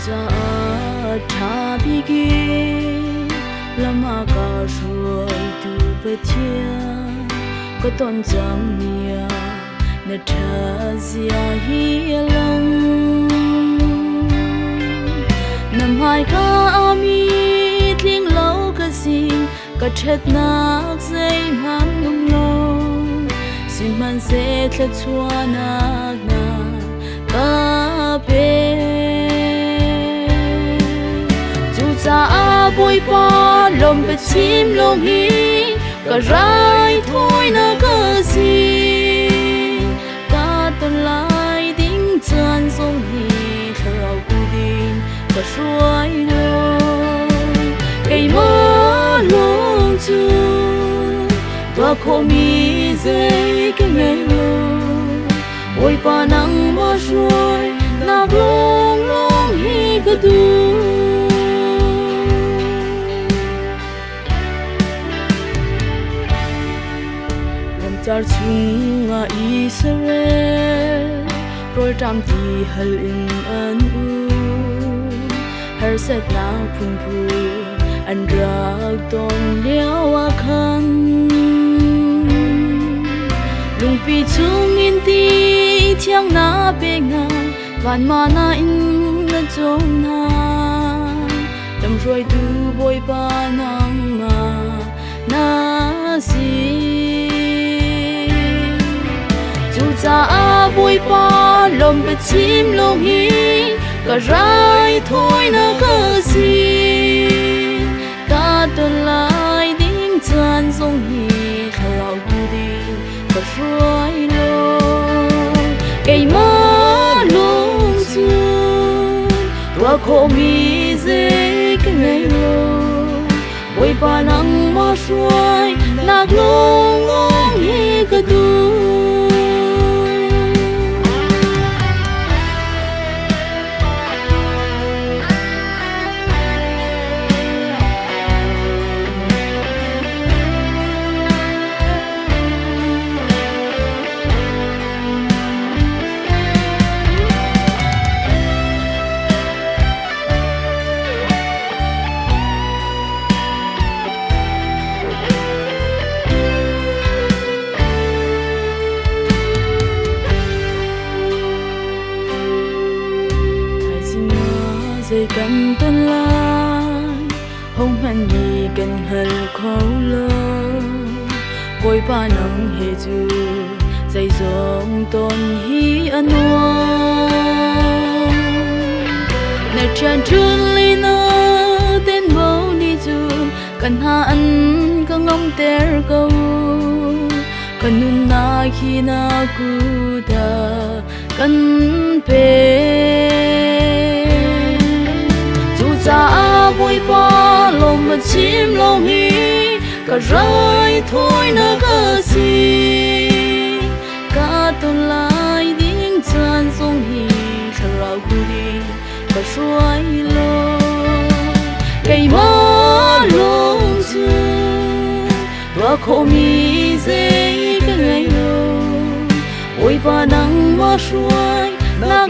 za tha bigi lama ka ruai tu pathia ko ton jam nia na tha zia hi lang nam hai ka ami tling lo ka sing ka that nak zai man nung lo sim man se thla chua nak na ka pe chu cha boi pa lom pe chim long hi ka rai thoi na ka si ka ton lai ding chan song hi thau ku din ka shuai lo kai ma long chu wa kho mi zai ka ngai lo oi pa nang ma shuai na long long hi ka du char chunga Israel rol tam ti hal in an u har set na phun phun an rak ton lewa khan lung pi chung in ti thiang na pe nga van ma na in na chom na dam roi tu boy pa nang ma na si cha boi pa lom pe chim long hi ka rai thoi na ka si ka ton lai ding chan song hi thlau ku din ka shuai lo kai ma lung chu tua kho mi ze ka ngai lo boi pa nang ma shuai nak long long hi ka du dây cần tân lai hông hân nhì cần hân khâu lơ bôi ba nắng hề dù dây dòng tôn hi ân hoa nè tràn trơn li nơ tên bầu đi dù cần ha ăn cơ ngông ter câu cần nun na khi na cu ta cần pe cha boi pa lom ma chim long hi ka rai thoi na ka si ka ton lai ding chan song hi thlau ku di ka shuai lo kai ma long chu tua kho mi ze ka ngai lo oi pa nang ma shuai na